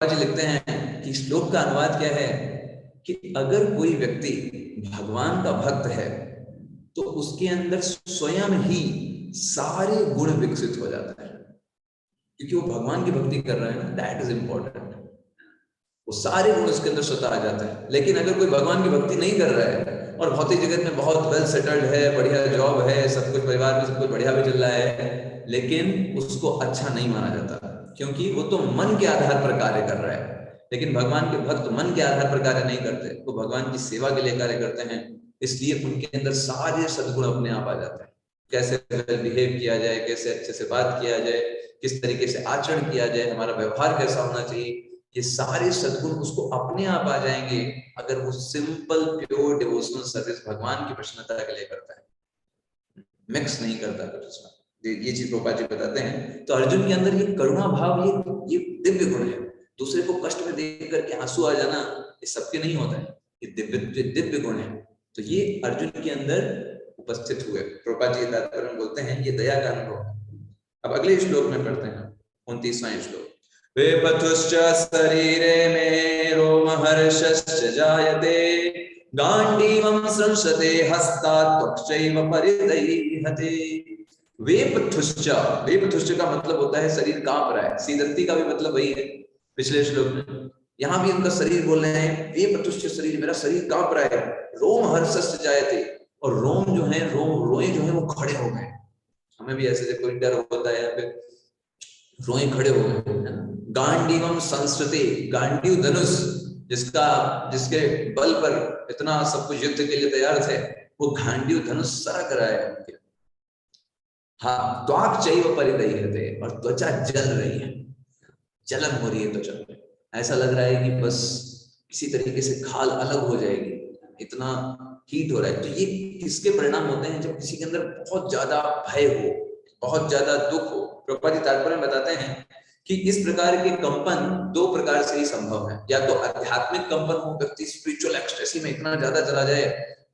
जी लिखते हैं कि श्लोक का अनुवाद क्या है कि अगर कोई व्यक्ति भगवान का भक्त है तो उसके अंदर स्वयं ही सारे गुण विकसित हो जाते हैं, क्योंकि वो भगवान की भक्ति कर रहा है ना, दैट इज इंपॉर्टेंट। वो सारे गुण उसके अंदर स्वतः आ जाते हैं। लेकिन अगर कोई भगवान की भक्ति नहीं कर रहा है और भौतिक जगत में बहुत वेल सेटल्ड है, बढ़िया जॉब है, सब कुछ परिवार में सब कुछ बढ़िया भी चल रहा है, लेकिन उसको अच्छा नहीं माना जाता, क्योंकि वो तो मन के आधार पर कार्य कर रहा है। लेकिन भगवान के भक्त मन के आधार पर कार्य नहीं करते, वो भगवान की सेवा के लिए कार्य करते हैं, इसलिए उनके अंदर सारे सद्गुण अपने आप आ जाते हैं। कैसे वेल बिहेव किया जाए, कैसे अच्छे से बात किया जाए, किस तरीके से आचरण किया जाए, हमारा व्यवहार कैसा होना चाहिए, ये सारे सद्गुण उसको अपने आप आ जाएंगे अगर वो सिंपल प्योर डिवोशनल सर्विस भगवान की प्रसन्नता के लिए करता है, मिक्स नहीं करता कुछ उसमें। ये चीज प्रभुपाद जी बताते हैं। तो अर्जुन के अंदर ये करुणा भाव, ये दिव्य गुण है। दूसरे को कष्ट में देख करके आंसू आ जाना, ये सबके नहीं होता है, ये दिव्य गुण है। तो ये अर्जुन के अंदर उपस्थित हुए। प्रभुपाद जी तात्पर्य में बोलते हैं ये दया का अनुभव। अब अगले श्लोक में पढ़ते हैं 29वां श्लोक। वेपथुश्च शरीरे मे रोमहर्षश्च जायते गांडीवं संसते हस्तात् त्वक्चैव परिदह्यते। वेपथुश्च, वेपथुश्च का मतलब होता है शरीर कांप रहा है। सीदंती का भी मतलब वही है पिछले श्लोक में। यहाँ भी उनका शरीर बोल रहे हैं वेपथुश्च शरीर, मेरा शरीर कांप रहा है। रोमहर्षश्च जायते, और रोम जो है, रोए जो है वो खड़े हो गए। हमें भी ऐसे कोई डर होता है, यहाँ पे रोए खड़े हो गए। गांडीवम संस्कृति, गांडीव धनुष जिसके बल पर इतना सब कुछ युद्ध के लिए तैयार थे, वो गांडीव धनुष सरक रहा है उनके। हाँ, त्वाक चैव परिदह्यते, और त्वचा जल रही है, जलन हो रही है त्वचा में। ऐसा लग रहा है कि बस किसी तरीके से खाल अलग हो जाएगी, इतना हीट हो रहा है। तो ये किसके परिणाम होते हैं? जब किसी के अंदर बहुत ज्यादा भय हो, बहुत ज्यादा दुख हो। प्रभुपाद जी तात्पर्य में बताते हैं कि इस प्रकार के कंपन दो प्रकार से ही संभव है। या तो आध्यात्मिक कंपन हो, व्यक्ति स्पिरिचुअल एक्सटेसी में इतना ज्यादा चला जाए,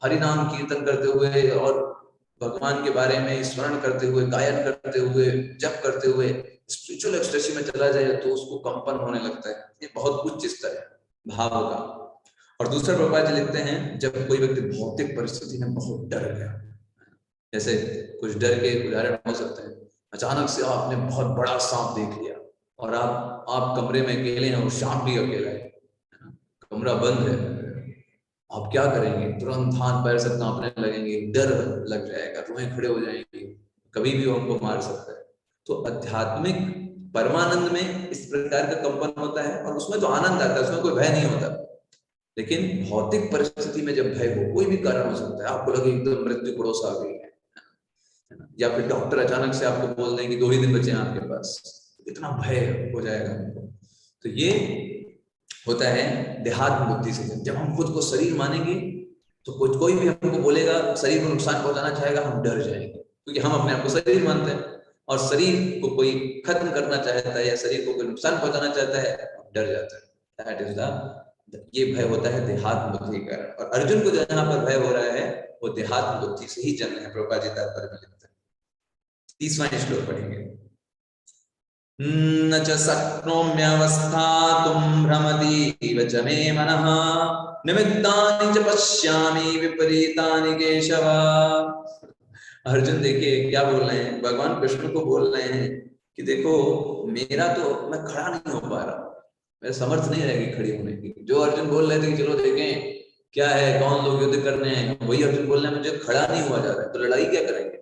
हरि नाम कीर्तन करते हुए और भगवान के बारे में स्मरण करते हुए, गायन करते हुए, जप करते हुए स्पिरिचुअल एक्सटेसी में चला जाए, तो उसको कंपन होने लगता है। ये बहुत उच्च स्तर है भाव का। और दूसरा प्रभुपाद जी लिखते हैं जब कोई व्यक्ति भौतिक परिस्थिति में बहुत डर गया, जैसे कुछ डर के उदाहरण हो सकते हैं। अचानक से आपने बहुत बड़ा सांप देख लिया और आप कमरे में अकेले हैं और सांप भी अकेला है, कमरा बंद है, आप क्या करेंगे? तुरंत हाथ पैर सब कांपने लगेंगे, डर लग जाएगा, रोए खड़े हो जाएंगे, कभी भी वो हमको मार सकता है। तो आध्यात्मिक परमानंद में इस प्रकार का कंपन होता है और उसमें तो आनंद आता है, उसमें कोई भय नहीं होता। लेकिन भौतिक परिस्थिति में जब भय हो, कोई भी कारण हो सकता है, आपको लगे एकदम मृत्यु पड़ोस आ गई है, या फिर डॉक्टर अचानक से आपको बोल दें कि 2 ही दिन बचे हैं आपके पास, इतना भय हो जाएगा हमको। तो ये होता है देहात्म बुद्धि से। जब हम खुद को शरीर मानेंगे तो कोई भी हमको बोलेगा, शरीर को नुकसान पहुंचाना चाहेगा, हम डर जाएंगे, क्योंकि हम अपने आप को शरीर मानते हैं। और शरीर को कोई खत्म करना चाहता है या शरीर को कोई नुकसान पहुंचाना चाहता है, डर जाता है। दैट इज द, ये भय होता है देहात्म बुद्धि का। और अर्जुन को जहां पर भय हो रहा है वो देहात्म बुद्धि से ही जन्म है। प्रभुपाद जी तात्पर्य में लिखते हैं। 30वां श्लोक पढ़ेंगे। न च शक्नोम्यवस्थातुं भ्रमतीव च मे मनः निमित्तानि च पश्यामि विपरीतानि केशव। अर्जुन देखिए क्या बोल रहे हैं, भगवान कृष्ण को बोल रहे हैं कि देखो मेरा तो, मैं खड़ा नहीं हो पा रहा, मेरा समर्थ नहीं रहेगी खड़ी होने की। जो अर्जुन बोल रहे थे कि चलो देखें क्या है, कौन लोग युद्ध करने हैं, वही अर्जुन बोल रहे हैं मुझे खड़ा नहीं हुआ जा रहा है, तो लड़ाई क्या करेंगे?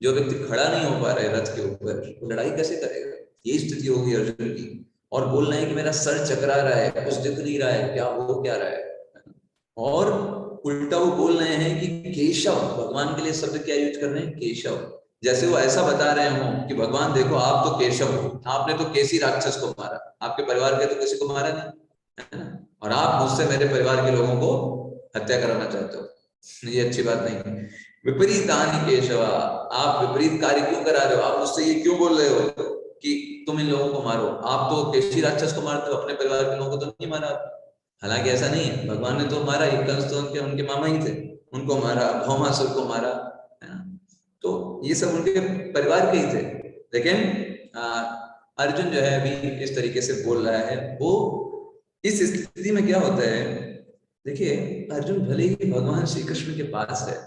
जो व्यक्ति खड़ा नहीं हो पा रहा है रथ के ऊपर, वो लड़ाई कैसे करेगा? ये स्थिति होगी अर्जुन की। और बोल रहे हैं कि मेरा सर चकरा रहा है, कुछ दिख नहीं रहा है, क्या हो क्या रहा है। और उल्टा वो बोल रहे हैं कि केशव, भगवान के लिए शब्द क्या यूज कर रहे हैं? केशव। जैसे वो ऐसा बता रहे हो कि भगवान देखो आप तो केशव हो, आपने तो केसी राक्षस को मारा, आपके परिवार के तो किसी को मारा नहीं, है ना? और आप मुझसे मेरे परिवार के लोगों को हत्या कराना चाहते हो, ये अच्छी बात नहीं। विपरीतानि केशव, आप विपरीत कार्य क्यों करा रहे हो? आप मुझसे ये क्यों बोल रहे हो कि तुम इन लोगों को मारो? आप तो केशी राक्षस को मारते हो, अपने परिवार के लोगों को तो नहीं मारा। हालांकि ऐसा नहीं है, भगवान ने तो मारा, कंस तो उनके मामा ही थे, उनको मारा, भौमासुर को मारा, है ना? तो ये सब उनके परिवार के ही थे। लेकिन अर्जुन जो है अभी इस तरीके से बोल रहा है, वो इस स्थिति में क्या होता है, देखिए अर्जुन भले ही भगवान श्री कृष्ण के पास है,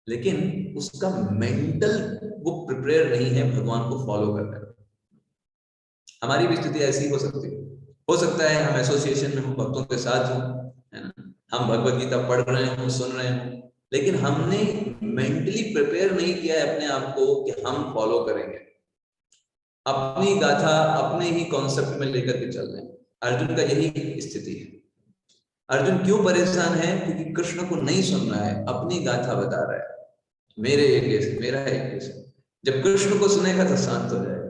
लेकिन उसका मेंटल वो प्रिपेयर नहीं है भगवान को फॉलो करने में। हमारी भी स्थिति ऐसी हो सकती है। हो सकता है हम एसोसिएशन में हम भक्तों के साथ हों, है ना, हम भगवत गीता पढ़ रहे हों, सुन रहे हों, लेकिन हमने मेंटली प्रिपेयर नहीं किया है अपने आप को कि हम फॉलो करेंगे, अपनी गाथा अपने ही कॉन्सेप्ट में लेकर के चल रहे हैं। अर्जुन का यही स्थिति है। अर्जुन क्यों परेशान है? क्योंकि कृष्ण को नहीं सुन रहा है, अपनी गाथा बता रहा है, मेरे एक केस, मेरा एक केस। जब कृष्ण को सुनेगा तो शांत हो जाएगा।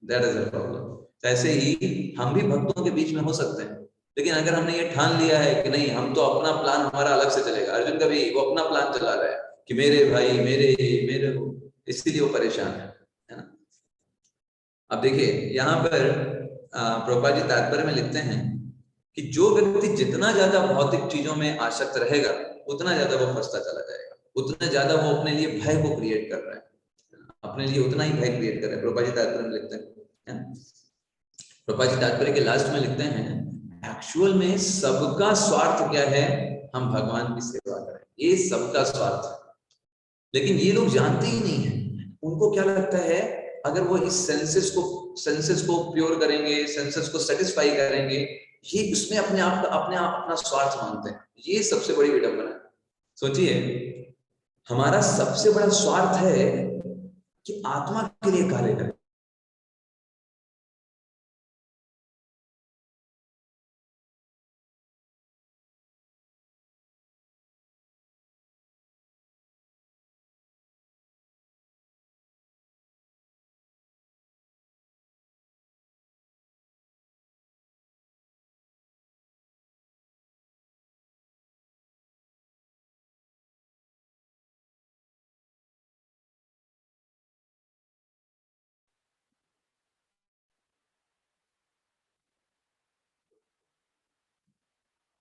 That is a problem. ऐसे ही हम भी भक्तों के बीच में हो सकते हैं, लेकिन अगर हमने ये ठान लिया है कि नहीं, हम तो अपना प्लान हमारा अलग से चलेगा, अर्जुन का भी वो अपना प्लान चला रहा है कि मेरे भाई मेरे मेरे हो, इसीलिए वो परेशान है ना। अब देखिए यहाँ पर प्रभुपाद जी तात्पर्य में लिखते हैं कि जो व्यक्ति जितना ज्यादा भौतिक चीजों में आसक्त रहेगा, उतना ज्यादा वो फंसता चला जाएगा, उतना ज्यादा वो अपने लिए भय को क्रिएट कर रहा है, अपने लिए उतना ही भय क्रिएट कर रहा है। प्रभुपाद जी तात्पर्य में लिखते हैं, प्रभुपाद जी तात्पर्य के लास्ट में लिखते हैं, एक्चुअल में सबका स्वार्थ क्या है? हम भगवान की सेवा करें, ये सबका स्वार्थ है। लेकिन ये लोग जानते ही नहीं है। उनको क्या लगता है, अगर वो इस सेंसेस को प्योर करेंगे, सेंसेस को सेटिस्फाई करेंगे, ये उसमें अपने आप अपना स्वार्थ मानते हैं। ये सबसे बड़ी विडंबना है। सोचिए, हमारा सबसे बड़ा स्वार्थ है कि आत्मा के लिए कार्य करें।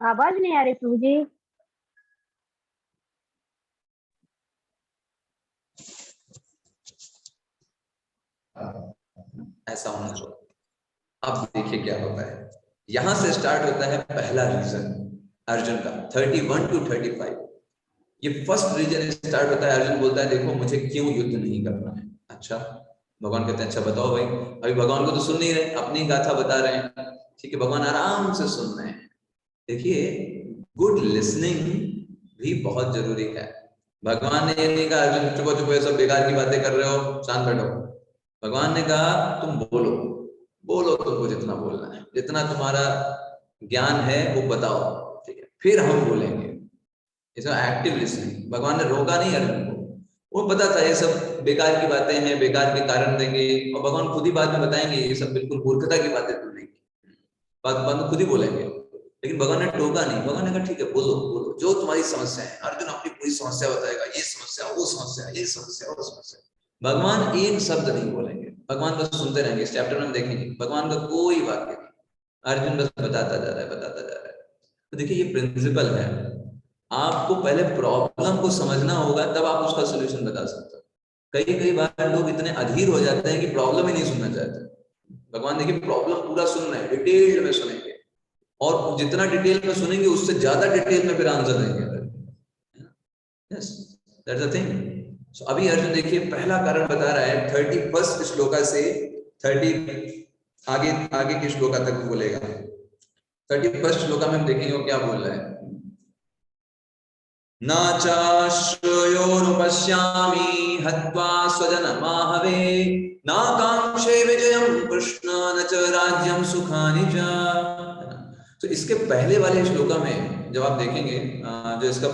आवाज नहीं आ रही प्रभु जी। ऐसा होना चाहिए। अब देखिए क्या होता है, यहां से स्टार्ट होता है पहला रीजन अर्जुन का, 31 to 35। ये फर्स्ट रीजन स्टार्ट होता है। अर्जुन बोलता है देखो मुझे क्यों युद्ध नहीं करना है। अच्छा, भगवान कहते हैं अच्छा बताओ भाई। अभी भगवान को तो सुन नहीं रहे, अपनी गाथा बता रहे हैं, ठीक है, भगवान आराम से सुन रहे हैं। देखिए, गुड लिसनिंग भी बहुत जरूरी है। भगवान ने ये नहीं कहा अर्जुन चुप चुप सब बेकार की बातें कर रहे हो, शांत बैठो। भगवान ने कहा तुम बोलो, बोलो तुमको जितना बोलना है, जितना तुम्हारा ज्ञान है वो बताओ, ठीक है, फिर हम बोलेंगे। इसमें एक्टिव लिसनिंग। भगवान ने रोका नहीं अर्जुन को, वो पता था ये सब बेकार की बातें हैं, बेकार के कारण देंगे, और भगवान खुद ही बाद में बताएंगे ये सब बिल्कुल मूर्खता की बातें तुमने की, बाद में खुद ही बोलेंगे। लेकिन भगवान ने टोका नहीं, भगवान ने कहा ठीक है बोलो बोलो जो तुम्हारी समस्या है। अर्जुन अपनी पूरी समस्या बताएगा, ये समस्या वो समस्या ये समस्या वो समस्या। भगवान एक शब्द नहीं बोलेंगे, भगवान बस सुनते रहेंगे। इस चैप्टर में हम देखेंगे भगवान का कोई वाक्य नहीं, अर्जुन बस बताता जा रहा है बताता जा रहा है। तो देखिए ये प्रिंसिपल है, आपको पहले प्रॉब्लम को समझना होगा, तब आप उसका सोल्यूशन बता सकते हो। कई कई बार लोग इतने अधीर हो जाते हैं कि प्रॉब्लम ही नहीं सुनना चाहते। भगवान देखिए प्रॉब्लम पूरा सुन रहे हैं, डिटेल में सुनेंगे, और जितना डिटेल में सुनेंगे उससे ज्यादा डिटेल में फिर आंसर देंगे। Yes, that's the thing. So अभी अर्जुन देखिए पहला कारण बता रहा है, 31 श्लोका से 30 आगे आगे के श्लोका तक बोलेगा। 31 श्लोका में हम देखेंगे वो क्या बोल रहा है। न चाश्रयोनुपश्यामि हत्वा स्वजनमाहवे, न कांक्षे विजयं कृष्ण न च राज्यं सुखानि च। तो इसके पहले वाले श्लोका में जब आप देखेंगे, जो इसका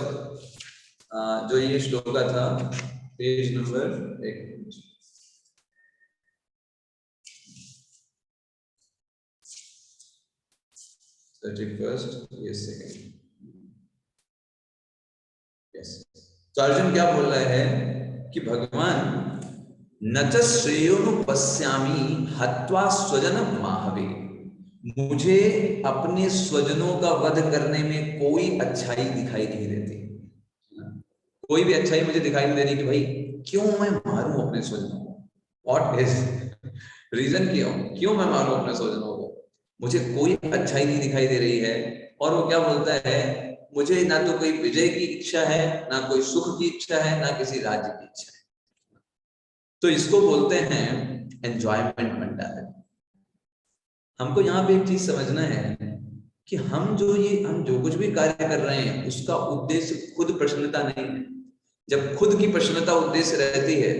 जो ये श्लोका था, पेज नंबर 31, ये सेकंड। तो अर्जुन क्या बोल रहा है कि भगवान न च श्रेयोनुपश्यामि हत्वा स्वजनम माहवे, मुझे अपने स्वजनों का वध करने में कोई अच्छाई दिखाई नहीं देती। कोई भी अच्छाई मुझे दिखाई नहीं दे रही कि भाई क्यों मैं मारूं अपने स्वजनों को। व्हाट इज रीजन, क्यों मैं मारूं अपने स्वजनों को। मुझे कोई अच्छाई नहीं दिखाई दे रही है। और वो क्या बोलता है, मुझे ना तो कोई विजय की इच्छा है, ना कोई सुख की इच्छा है, ना किसी राज्य की इच्छा है। तो इसको बोलते हैं एंजॉयमेंट मेंटालिटी। हमको यहाँ पे एक चीज समझना है कि हम जो कुछ भी कार्य कर रहे हैं उसका उद्देश्य खुद प्रसन्नता नहीं है। जब खुद की प्रसन्नता उद्देश्य रहती है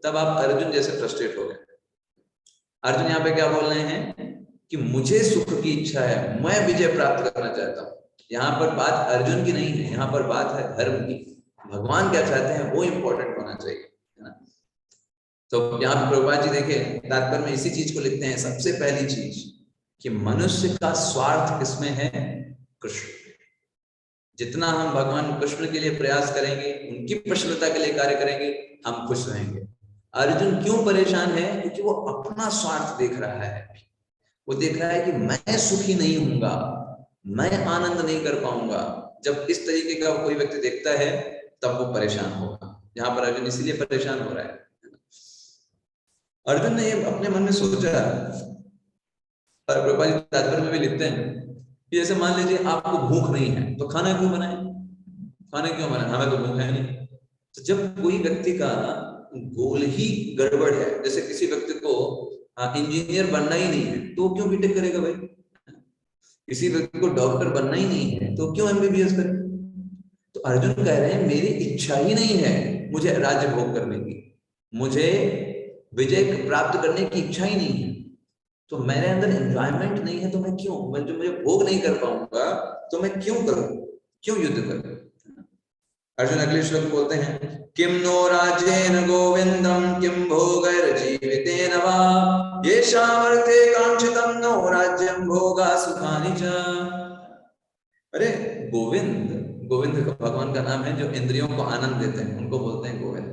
तब आप अर्जुन जैसे फ्रस्ट्रेट हो गए। अर्जुन यहाँ पे क्या बोल रहे हैं कि मुझे सुख की इच्छा है, मैं विजय प्राप्त करना चाहता हूँ। यहाँ पर बात अर्जुन की नहीं है, यहाँ पर बात है धर्म की। भगवान क्या चाहते हैं वो इंपॉर्टेंट होना चाहिए, है ना। तो यहाँ पे प्रभुपाद जी देखे तात्पर्य में इसी चीज को लिखते हैं, सबसे पहली चीज कि मनुष्य का स्वार्थ किसमें है, कृष्ण। जितना हम भगवान कृष्ण के लिए प्रयास करेंगे, उनकी प्रसन्नता के लिए कार्य करेंगे, हम खुश रहेंगे। अर्जुन क्यों परेशान है, क्योंकि वो अपना स्वार्थ देख रहा है। वो देख रहा है कि मैं सुखी नहीं हूंगा, मैं आनंद नहीं कर पाऊंगा। जब इस तरीके का कोई व्यक्ति देखता है तब वो परेशान होगा। यहाँ पर अर्जुन इसीलिए परेशान हो रहा है। अर्जुन ने ये अपने मन में सोचा, और प्रभुपाद जी तात्पर्य में भी लिखते हैं कि जैसे मान लीजिए आपको भूख नहीं है तो खाना क्यों बनाए, खाना क्यों बनाए, हमें तो भूख है नहीं। तो जब कोई व्यक्ति का गोल ही गड़बड़ है, जैसे किसी व्यक्ति को इंजीनियर बनना ही नहीं है तो वो क्यों बीटेक करेगा भाई। किसी व्यक्ति को डॉक्टर बनना ही नहीं है तो क्यों एमबीबीएस करे। तो अर्जुन कह रहे हैं मेरी इच्छा ही नहीं है मुझे राज्य भोग करने की, मुझे विजय प्राप्त करने की इच्छा ही नहीं है। तो मेरे अंदर एंजॉयमेंट नहीं है तो मैं क्यों, मैं जो मुझे भोग नहीं कर पाऊंगा तो मैं क्यों करूं, क्यों युद्ध करूं। अर्जुन अगले श्लोक बोलते हैं, किम नो राज्येन गोविंदम किम भोगैर्जीवितेन वा येषामर्थे कांक्षितं नो राज्यं भोगा सुखानि च। अरे गोविंद, गोविंद का भगवान का नाम है जो इंद्रियों को आनंद देते हैं, उनको बोलते हैं गोविंद।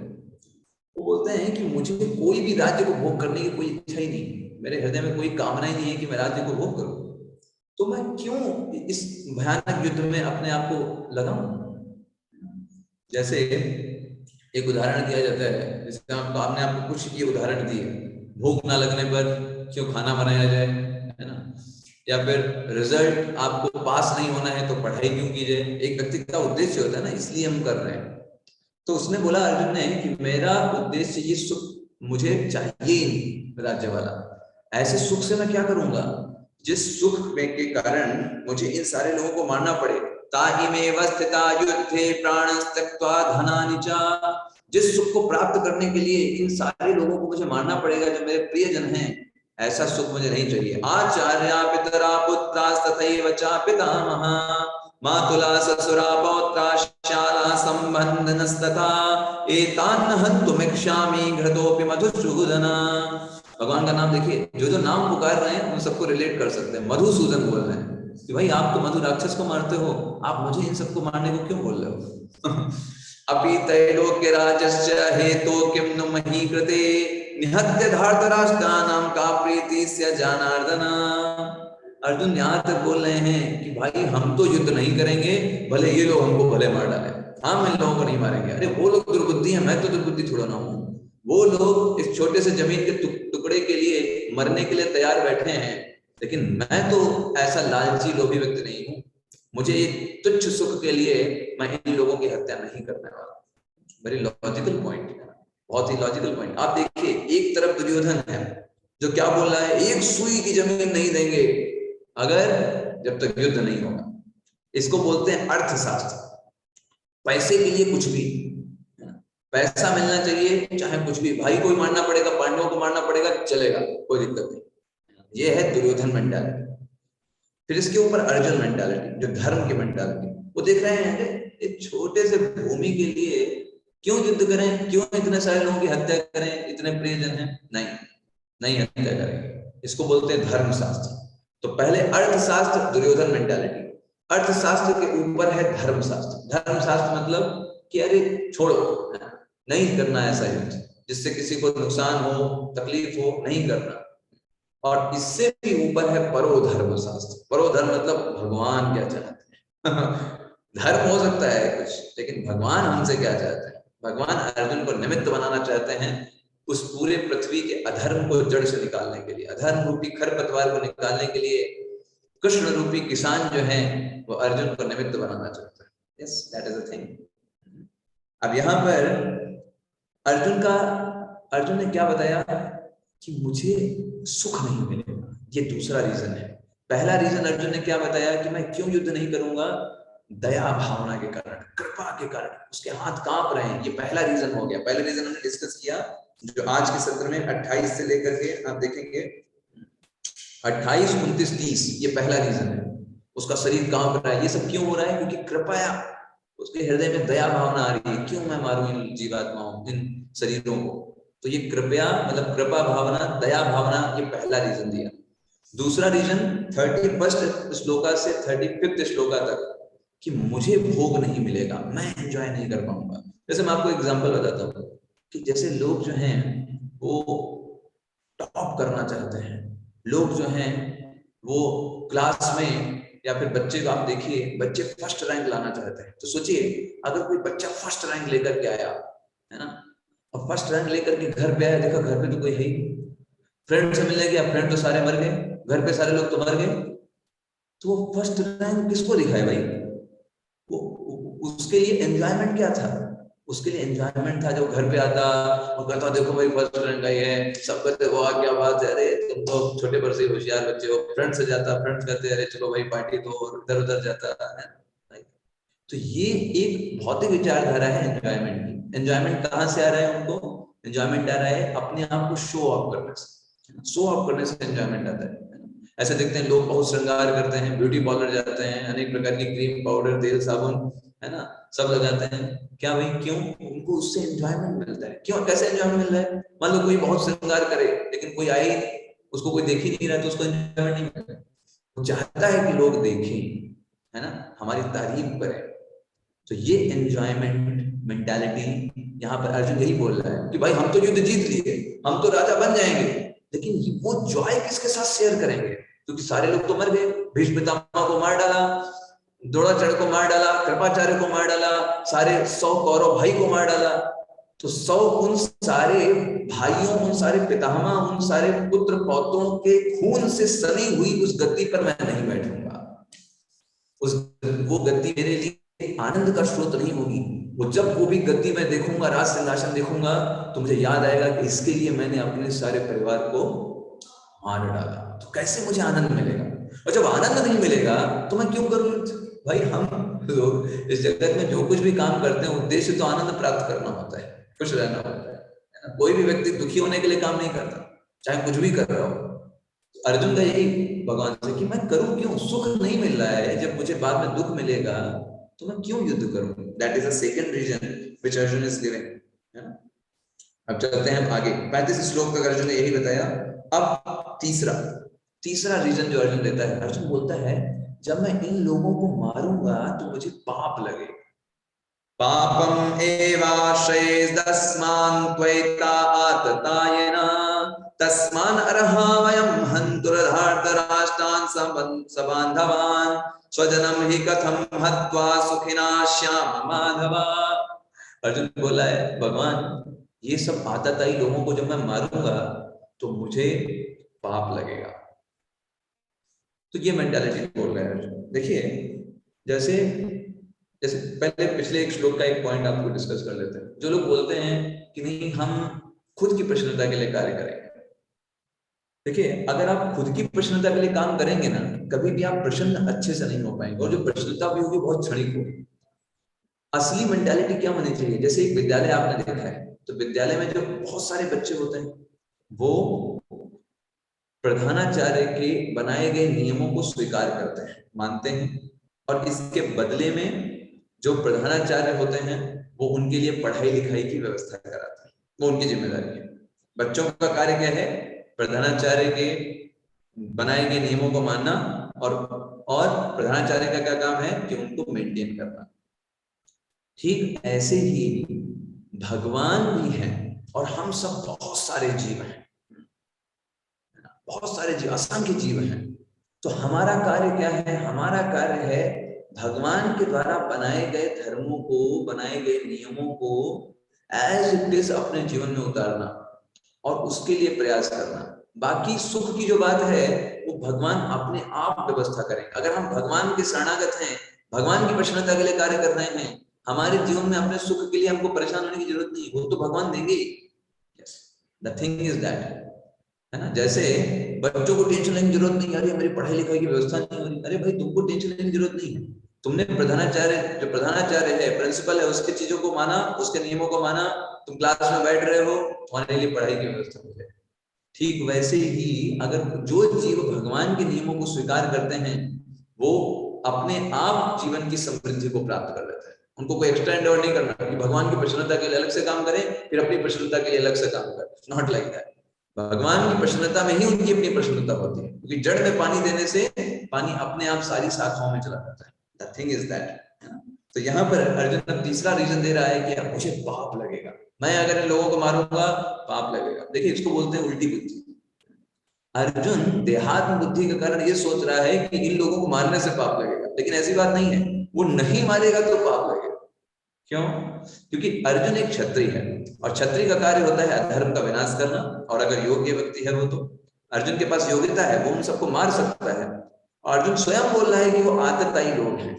वो बोलते हैं कि मुझे कोई भी राज्य को भोग करने की कोई इच्छा ही नहीं, मेरे हृदय में कोई कामना ही नहीं है कि मैं राज्य को भोग करूं। तो मैं क्यों इस भयानक युद्ध में अपने आप को लगाऊं। जैसे एक उदाहरण दिया जाता है, जिससे आपने आपको कुछ ये उदाहरण दिए, भूख ना लगने पर क्यों खाना बनाया जाए, है ना। या फिर रिजल्ट आपको पास नहीं होना है तो पढ़ाई क्यों की जाए। एक व्यक्ति का उद्देश्य होता है ना, इसलिए हम कर रहे हैं। तो उसने बोला अर्जुन ने कि मेरा उद्देश्य ये सुख मुझे चाहिए राज्य वाला, ऐसे सुख से मैं क्या करूंगा जिस सुख में के कारण मुझे इन सारे लोगों को मारना पड़े। ताहिमेव स्थिता युद्धे प्राणं त्यक्त्वा धनानि च। जिस सुख को प्राप्त करने के लिए इन सारे लोगों को मुझे मारना पड़ेगा जो मेरे प्रियजन हैं, ऐसा सुख मुझे नहीं चाहिए। आचार्या पितरा पुत्रास्तथैव च पितामहा मातुला ससुरा पौत्रा शाला संबंधनस्तथा एतान् हन्तुमिच्छामि घृतोऽपि मधुसूदन। भगवान का नाम देखिए, जो जो नाम पुकार रहे हैं उन सबको रिलेट कर सकते हैं। मधुसूदन बोल रहे हैं कि भाई आप तो मधु राक्षस को मारते हो, आप मुझे इन सबको मारने को क्यों बोल रहे हो। अपि त्रैलोक्य राजस्य हेतो किम नु मही कृते निहत्य धार्तराष्ट्राणां का प्रीतिस्य जनार्दन। अर्जुन यहाँ तक बोल रहे हैं कि भाई हम तो युद्ध नहीं करेंगे, भले ये लोग हमको भले मार डाले, हम इन लोगों को नहीं मारेंगे। अरे वो लोग दुर्बुद्धि है, मैं तो दुर्बुद्धि थोड़ा ना हूँ। वो लोग इस छोटे से जमीन के टुकड़े के लिए मरने के लिए तैयार बैठे हैं, लेकिन मैं तो ऐसा लालची लोभी व्यक्ति नहीं हूँ। मुझे एक तुच्छ सुख के लिए मैं इन लोगों की हत्या नहीं करने वाला। वेरी लॉजिकल पॉइंट है, बहुत ही लॉजिकल पॉइंट। आप देखिए एक तरफ दुर्योधन है जो क्या बोल रहा है, एक सुई की जमीन नहीं देंगे अगर जब तक युद्ध नहीं होगा। इसको बोलते हैं अर्थशास्त्र। पैसे के लिए कुछ भी, पैसा मिलना चाहिए चाहे कुछ भी, भाई कोई मारना पड़ेगा, पांडवों को मारना पड़ेगा, चलेगा, कोई दिक्कत नहीं। ये है दुर्योधन मेंटालिटी। फिर इसके ऊपर अर्जुन मेंटालिटी जो धर्म की मेंटालिटी। वो देख रहे हैं एक छोटे से भूमि के लिए क्यों युद्ध करें, क्यों इतने सारे लोगों की हत्या करें, इतने प्रियजन हैं, नहीं हत्या करेंगे। इसको बोलते हैं धर्मशास्त्र। तो पहले अर्थशास्त्र दुर्योधन मेंटालिटी, अर्थशास्त्र के ऊपर है धर्मशास्त्र। धर्मशास्त्र मतलब कि अरे छोड़ो, नहीं करना ऐसा युद्ध जिससे किसी को नुकसान हो, तकलीफ हो, नहीं करना। और इससे भी ऊपर है परोधर्म शास्त्र। परोधर्म मतलब भगवान क्या चाहते हैं। धर्म हो सकता है कुछ, लेकिन भगवान हमसे क्या चाहते हैं। भगवान अर्जुन को निमित्त बनाना चाहते हैं उस पूरे पृथ्वी के अधर्म को जड़ से निकालने के लिए, अधर्म रूपी खरपतवार को निकालने के लिए कृष्ण रूपी किसान जो है वो अर्जुन को निमित्त बनाना चाहता है। Yes, that is a thing. अब यहां पर अर्जुन ने क्या बताया कि मुझे सुख नहीं मिलेगा, ये दूसरा रीजन है। पहला रीजन अर्जुन ने क्या बताया कि मैं क्यों युद्ध नहीं करूंगा, दया भावना के कारण, कृपा के कारण, उसके हाथ कांप रहे हैं, ये पहला रीजन हो गया। पहले रीजन हमने डिस्कस किया जो आज के सत्र में 28 से लेकर के आप देखेंगे 28, 29, 30, ये पहला रीजन है। उसका शरीर कांप रहा है, ये सब क्यों हो रहा है, क्योंकि कृपया, उसके हृदय में दया भावना आ रही है, क्यों मैं मारूं इन जीवात्माओं, इन शरीरों को। तो ये कृपया मतलब कृपा भावना, दया भावना, ये पहला रीजन दिया। दूसरा रीजन 31 श्लोका से 35 श्लोका तक कि मुझे भोग नहीं मिलेगा, मैं एंजॉय नहीं कर पाऊंगा। जैसे मैं आपको एग्जांपल बताता हूँ कि जैसे लोग जो हैं वो टॉप करना चाहते हैं, लोग जो हैं वो क्लास में, या फिर बच्चे को आप देखिए, बच्चे फर्स्ट रैंक लाना चाहते हैं। तो सोचिए अगर कोई बच्चा फर्स्ट रैंक लेकर के आया है ना, और फर्स्ट रैंक लेकर के घर पे आया, देखा घर पे तो कोई है ही, फ्रेंड से मिलने गया, फ्रेंड तो सारे मर गए, घर पे सारे लोग तो मर गए, तो वो फर्स्ट रैंक किसको दिखाए भाई? वो उसके लिए एंजॉयमेंट क्या था? उसके लिए एंजॉयमेंट था जब घर पे आता और कहता देखो भाई फर्स्ट रैंक आई है, सब कहते वाह क्या बात है, अरे तुम तो छोटे पर से होशियार बच्चे हो। फ्रेंड से जाता, फ्रेंड्स कहते अरे चलो भाई पार्टी दो, और इधर उधर जाता है। तो ये एक भौतिक विचारधारा है एंजॉयमेंट की। एंजॉयमेंट कहाँ से आ रहा है उनको? एंजॉयमेंट आ रहा है अपने आप को शो ऑफ करने से। शो ऑफ करने से एंजॉयमेंट आता है। ऐसे देखते हैं लोग बहुत श्रृंगार करते हैं, ब्यूटी पार्लर जाते हैं, अनेक प्रकार की क्रीम, पाउडर, तेल, साबुन, है ना, सब लगाते हैं। क्या भाई, क्यों? उनको उससे एंजॉयमेंट मिलता है। क्यों, कैसे एंजॉयमेंट मिल रहा है? मान लो कोई बहुत श्रृंगार करे लेकिन कोई आए ही नहीं, उसको कोई देख ही नहीं रहा, तो उसको एंजॉयमेंट नहीं मिल रहा। वो चाहता है कि लोग देखें, है ना, हमारी तारीफ करें। तो ये एंजॉयमेंट मेंटालिटी यहाँ पर अर्जुन यही बोल रहा है कि भाई हम तो युद्ध जीत लिए, हम तो राजा बन जाएंगे, लेकिन वो जॉय किसके साथ शेयर करेंगे? क्योंकि सारे लोग तो मर गए, भीष्म पितामह को मार डाला, द्रोणाचार्य को मार डाला, कृपाचार्य को मार डाला, सारे 100 कौरव भाई को मार डाला। तो 100 उन सारे भाइयों, उन सारे पितामह, उन सारे पुत्र पौत्रों के खून से सनी हुई उस गद्दी पर मैं नहीं बैठूंगा। उस वो गद्दी मेरे लिए आनंद का स्रोत नहीं होगी। वो जब वो भी गद्दी में देखूंगा, राज सिंहासन देखूंगा, तो मुझे याद आएगा कि इसके लिए मैंने अपने सारे परिवार को मार डाला। तो कैसे मुझे आनंद मिलेगा? और जब आनंद नहीं मिलेगा तो मैं क्यों करूं? भाई हम लोग इस जगत में जो कुछ भी काम करते हैं, उद्देश्य तो आनंद प्राप्त करना होता है, खुश रहना होता है ना? कोई भी व्यक्ति दुखी होने के लिए काम नहीं करता, चाहे कुछ भी कर रहा हो। अर्जुन का यही भगवान से कि मैं करूं क्यों? सुख नहीं मिल रहा है, जब मुझे बाद में दुख मिलेगा तो मैं क्यों युद्ध करूं? That is a second reason which Arjun is giving, है ना? अब चलते हैं आगे। 35 श्लोक तक अर्जुन ने यही बताया। अब तीसरा रीजन जो अर्जुन देता है, अर्जुन बोलता है जब मैं इन लोगों को मारूंगा तो मुझे पाप लगेगा। पापम एवाश्रयेदस्मान् त्वैता आततायेन तस्मान् अर्हा वयं हन्तुर्धार्तराष्ट्रान् सबान्धवान् स्वजनं हि कथं हत्वा सुखिना श्याम माधव। अर्जुन बोला है भगवान, ये सब आतताई लोगों को जब मैं मारूंगा तो मुझे पाप लगेगा। तो ये मेंटालिटी बोल रहा है अर्जुन। देखिए जैसे जैसे पहले पिछले एक श्लोक का एक पॉइंट आपको डिस्कस कर लेते हैं। जो लोग बोलते हैं कि नहीं हम खुद की प्रसन्नता के लिए कार्य करेंगे, देखिए अगर आप खुद की प्रसन्नता के लिए काम करेंगे ना, कभी भी आप प्रसन्न अच्छे से नहीं हो पाएंगे, और जो प्रसन्नता भी होगी बहुत क्षणिक होगी। असली मेंटालिटी क्या होनी चाहिए? जैसे एक विद्यालय आपने देखा है, तो विद्यालय में जो बहुत सारे बच्चे होते हैं वो प्रधानाचार्य के बनाए गए नियमों को स्वीकार करते हैं, मानते हैं, और इसके बदले में जो प्रधानाचार्य होते हैं वो उनके लिए पढ़ाई लिखाई की व्यवस्था कराते हैं, वो उनकी जिम्मेदारी है। बच्चों का कार्य क्या है? प्रधानाचार्य के बनाए गए नियमों को मानना, और प्रधानाचार्य का क्या काम है कि उनको मेंटेन करना। ठीक ऐसे ही भगवान भी हैं और हम सब बहुत सारे जीव हैं, बहुत सारे जीव, असंख्य जीव हैं। तो हमारा कार्य क्या है? हमारा कार्य है भगवान के द्वारा बनाए गए धर्मों को, बनाए गए नियमों को एज इट इज अपने जीवन में उतारना और उसके लिए प्रयास करना। बाकी सुख की जो बात है वो भगवान अपने आप व्यवस्था करेंगे। अगर हम भगवान के शरणागत हैं, भगवान की प्रसन्नता के लिए कार्य कर रहे हैं, हमारे जीवन में अपने सुख के लिए हमको परेशान होने की जरूरत नहीं, वो तो भगवान देंगे। Yes, the thing is that, है ना। जैसे बच्चों को टेंशन लेने की जरूरत नहीं, अरे मेरी पढ़ाई लिखाई की व्यवस्था नहीं हो रही, अरे भाई तुमको टेंशन लेने की जरूरत नहीं है। तुमने प्रधानाचार्य, जो प्रधानाचार्य है, प्रिंसिपल है, उसके चीजों को माना, उसके नियमों को माना, तुम क्लास में बैठ रहे हो, तुम्हारे लिए पढ़ाई की व्यवस्था हो जाए। ठीक वैसे ही अगर जो जीव भगवान के नियमों को स्वीकार करते हैं, वो अपने आप जीवन की समृद्धि को प्राप्त कर लेते हैं। उनको कोई एक्स्ट्रा एंडेवर नहीं करना कि भगवान की प्रसन्नता के लिए अलग से काम करें, फिर अपनी प्रसन्नता के लिए अलग से काम करें। Not like that. भगवान की प्रसन्नता में ही उनकी अपनी प्रसन्नता होती है, क्योंकि जड़ में पानी देने से पानी अपने आप सारी शाखाओं में चला जाता है। The thing is that. तो यहाँ पर अर्जुन तीसरा रीजन दे रहा है कि यार मुझे पाप लगेगा, मैं अगर इन लोगों को मारूंगा पाप लगेगा। देखिए इसको बोलते हैं उल्टी बुद्धि। अर्जुन देहात्म बुद्धि के कारण ये सोच रहा है कि इन लोगों को मारने से पाप लगेगा, लेकिन ऐसी बात नहीं है। वो नहीं मारेगा तो पाप लगेगा। क्यों? क्योंकि अर्जुन एक क्षत्रिय है, और क्षत्रिय का कार्य होता है अधर्म का विनाश करना। और अगर योग्य व्यक्ति है वो, तो अर्जुन के पास योग्यता है, वो उन सबको मार सकता है। और अर्जुन स्वयं बोल रहा है कि वो आतताई लोग हैं।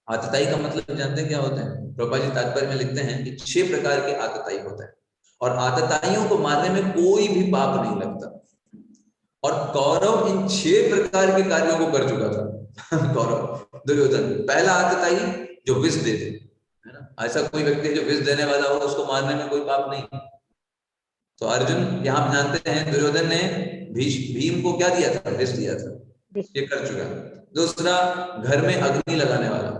आतताई का मतलब जानते हैं क्या होता है? प्रभुपाद जी तात्पर्य में लिखते हैं कि 6 प्रकार के आतताई होते हैं, और आतताइयों को मारने में कोई भी पाप नहीं लगता। और कौरव इन 6 प्रकार के कार्यों को कर चुका था। कौरव, दुर्योधन पहला आतताई जो विष दे दे, है ना। ऐसा कोई व्यक्ति है जो विष देने वाला हो, उसको मारने में कोई पाप नहीं। तो अर्जुन यहाँ जानते हैं दुर्योधन ने भीम को क्या दिया था? विष दिया था, ये कर चुका। दूसरा, घर में अग्नि लगाने वाला,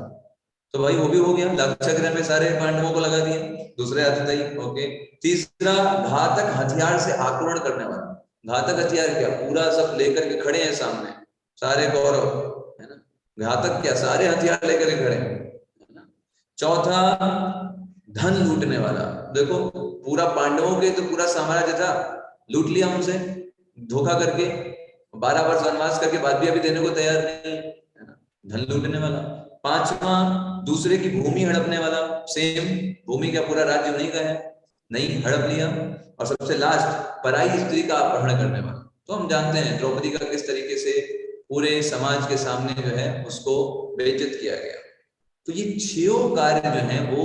तो भाई वो भी हो गया, लाक्षागृह में सारे पांडवों को लगा दिया, दूसरे आतताई। ओके। तीसरा, घातक हथियार से आक्रमण करने वाला। घातक हथियार क्या? पूरा सब लेकर के खड़े हैं सामने सारे कौरव, है ना। घातक क्या? सारे हथियार लेकर के खड़े हैं, है ना। चौथा, धन लूटने वाला। देखो पूरा पांडवों के तो पूरा साम्राज्य था, लूट लिया उनसे धोखा करके, 12 वर्ष वनवास करके बाद भी अभी देने को तैयार नहीं, है ना। धन लूटने वाला। पांचवा, दूसरे की भूमि हड़पने वाला। सेम, भूमि का पूरा राज्य उन्हीं का है, नहीं हड़प लिया। और सबसे लास्ट, पराई स्त्री का अपहरण करने वाला। तो हम जानते हैं द्रौपदी का किस तरीके से पूरे समाज के सामने जो है उसको बेइज्जत किया गया। तो ये 6 कार्य जो हैं वो